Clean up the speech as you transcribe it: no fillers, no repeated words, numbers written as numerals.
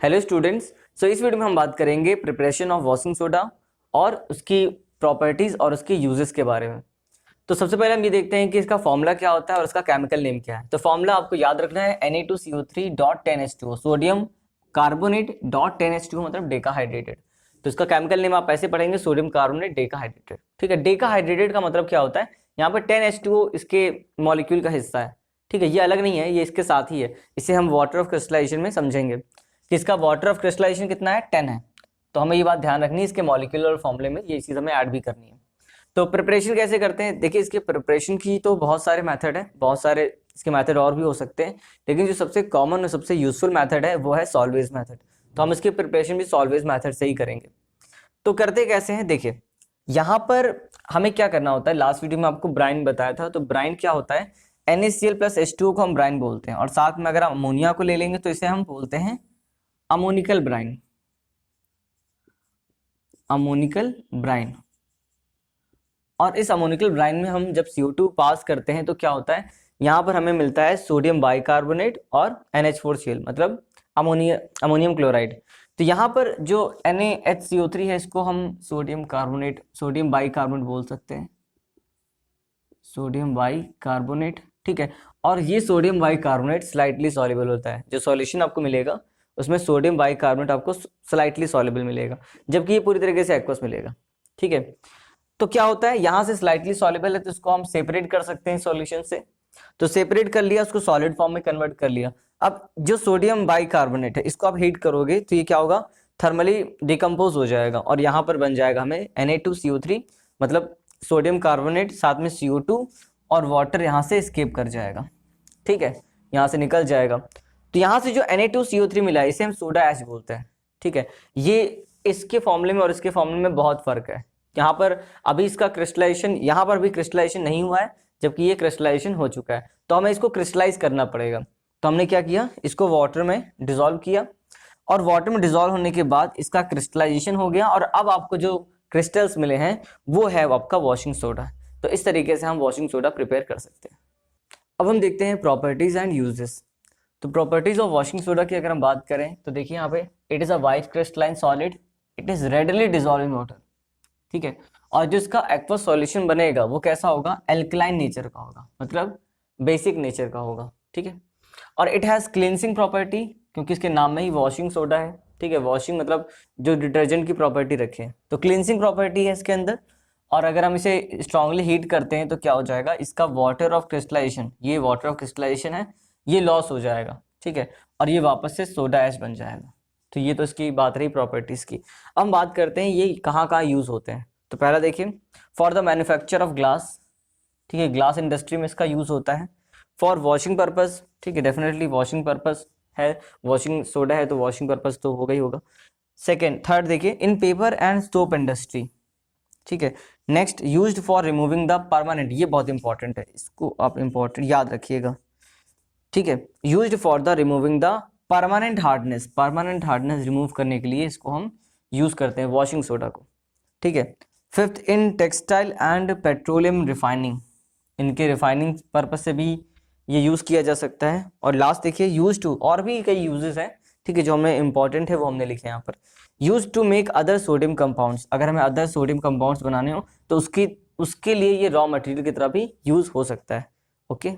Hello students, सो इस video में हम बात करेंगे प्रिपरेशन ऑफ वॉशिंग सोडा और उसकी प्रॉपर्टीज और उसके यूजेस के बारे में। तो सबसे पहले हम ये देखते हैं कि इसका फॉर्मूला क्या होता है और इसका केमिकल नेम क्या है। तो फॉर्मूला आपको याद रखना है Na2CO3.10H2O, सोडियम कार्बोनेट .10H2O मतलब डेकाहाइड्रेटेड। तो इसका केमिकल नेम आप ऐसे पढ़ेंगे, सोडियम कार्बोनेट डेकाहाइड्रेटेड। ठीक है, डेकाहाइड्रेटेड का मतलब क्या होता है, यहाँ पर 10H2O इसके मॉलिक्यूल का हिस्सा है। ठीक है, ये अलग नहीं है, ये इसके साथ ही है। इसे हम वाटर ऑफ क्रिस्टलाइजेशन में समझेंगे कि इसका वाटर ऑफ क्रिस्टलाइजेशन कितना है, 10 है। तो हमें ये बात ध्यान रखनी है, इसके मॉलिक्यूलर फॉर्मूले में ये चीज़ हमें ऐड भी करनी है। तो प्रिपरेशन कैसे करते हैं, देखिए इसके प्रिपरेशन की तो बहुत सारे मेथड है, बहुत सारे इसके मेथड और भी हो सकते हैं, लेकिन जो सबसे कॉमन और सबसे यूजफुल मेथड है वो है सॉल्वेज मेथड। तो हम इसकी प्रिपरेशन भी सॉल्वेज मेथड से ही करेंगे। तो करते कैसे हैं, देखिए यहाँ पर हमें क्या करना होता है। लास्ट वीडियो में आपको ब्राइन बताया था। तो ब्राइन क्या होता है, NaCl+H2O को हम ब्राइन बोलते हैं, और साथ में अगर अमोनिया को ले लेंगे तो इसे हम बोलते हैं अमोनिकल ब्राइन। Ammoniacal Bryan. और इस अमोनिकल ब्राइन में हम जब CO2 पास करते हैं तो क्या होता है, यहाँ पर हमें मिलता है सोडियम बाइकार्बोनेट और NH4Cl मतलब अमोनियम क्लोराइड। तो यहाँ पर जो NaHCO3 है इसको हम सोडियम बाइकार्बोनेट बोल सकते हैं, सोडियम बाइकार्बोनेट। ठीक है, और ये सोडियम बाइकार्बोनेट स्लाइटली सॉल्युबल होता है। जो सॉल्यूशन आपको मिलेगा उसमें सोडियम बाइकार्बोनेट आपको स्लाइटली सॉल्युबल मिलेगा, जबकि ये पूरी तरीके से एक्वस मिलेगा। ठीक है, तो क्या होता है, यहाँ से स्लाइटली सॉल्युबल है तो इसको हम सेपरेट कर सकते हैं सॉल्यूशन से। तो सेपरेट कर लिया, उसको सॉलिड फॉर्म में कन्वर्ट कर लिया। अब जो सोडियम बाइकार्बोनेट है इसको आप हीट करोगे तो ये क्या होगा, थर्मली डिकम्पोज हो जाएगा और यहाँ पर बन जाएगा हमें Na2CO3 मतलब सोडियम कार्बोनेट, साथ में CO2 और वाटर यहाँ से एस्केप कर जाएगा। ठीक है, यहाँ से निकल जाएगा। तो यहाँ से जो Na2CO3 मिला है इसे हम सोडा ऐश बोलते हैं। ठीक है, ये इसके फॉर्मूले में और इसके फॉर्मूले में बहुत फर्क है। यहाँ पर अभी इसका क्रिस्टलाइजेशन, यहाँ पर भी क्रिस्टलाइजेशन नहीं हुआ है, जबकि ये क्रिस्टलाइजेशन हो चुका है। तो हमें इसको क्रिस्टलाइज करना पड़ेगा। तो हमने क्या किया, इसको वाटर में डिसॉल्व किया, और वाटर में डिसॉल्व होने के बाद इसका क्रिस्टलाइजेशन हो गया, और अब आपको जो क्रिस्टल्स मिले हैं वो है आपका वॉशिंग सोडा। तो इस तरीके से हम वॉशिंग सोडा प्रिपेयर कर सकते हैं। अब हम देखते हैं प्रॉपर्टीज एंड यूजेस। तो प्रॉपर्टीज ऑफ वॉशिंग सोडा की अगर हम बात करें तो देखिए यहाँ पे it is a white crystalline solid, it is readily dissolve in water. ठीक है, और जो इसका एक्वस सॉल्यूशन बनेगा वो कैसा होगा, एल्कलाइन नेचर का होगा, मतलब बेसिक नेचर का होगा। ठीक है, और इट हैज़ क्लींसिंग प्रॉपर्टी, क्योंकि इसके नाम में ही वॉशिंग सोडा है। ठीक है, वॉशिंग मतलब जो डिटर्जेंट की प्रॉपर्टी रखे हैं, तो क्लींसिंग प्रॉपर्टी है इसके अंदर। और अगर हम इसे स्ट्रांगली हीट करते हैं तो क्या हो जाएगा, इसका वाटर ऑफ क्रिस्टलाइजेशन, ये वाटर ऑफ क्रिस्टलाइजेशन है, ये लॉस हो जाएगा। ठीक है, और ये वापस से सोडा ऐश बन जाएगा। तो ये तो इसकी बात रही प्रॉपर्टीज़ की। अब हम बात करते हैं ये कहाँ कहाँ यूज़ होते हैं। तो पहला देखिए, for the manufacture of glass. ठीक है, ग्लास इंडस्ट्री में इसका यूज़ होता है। फॉर वॉशिंग पर्पज़, ठीक है, डेफिनेटली वॉशिंग पर्पज़ है, वॉशिंग सोडा है तो वॉशिंग पर्पज़ तो होगा ही होगा। थर्ड देखिए, इन पेपर एंड सोप इंडस्ट्री। ठीक है, next used for removing the permanent, ये बहुत इंपॉर्टेंट है, इसको आप इंपॉर्टेंट याद रखिएगा। ठीक है, used for the removing the permanent hardness remove करने के लिए इसको हम यूज़ करते हैं वॉशिंग सोडा को। ठीक है, fifth in textile and petroleum refining, इनके रिफाइनिंग पर्पस से भी ये यूज़ किया जा सकता है। और लास्ट देखिए, यूज टू, और भी कई यूजेस हैं। ठीक है, जो हमें इंपॉर्टेंट है वो हमने लिखे यहाँ पर। Use to make other sodium compounds, अगर हमें अदर सोडियम कंपाउंड्स बनाने हो तो उसके लिए ये रॉ मटेरियल की तरह भी यूज़ हो सकता है। ओके।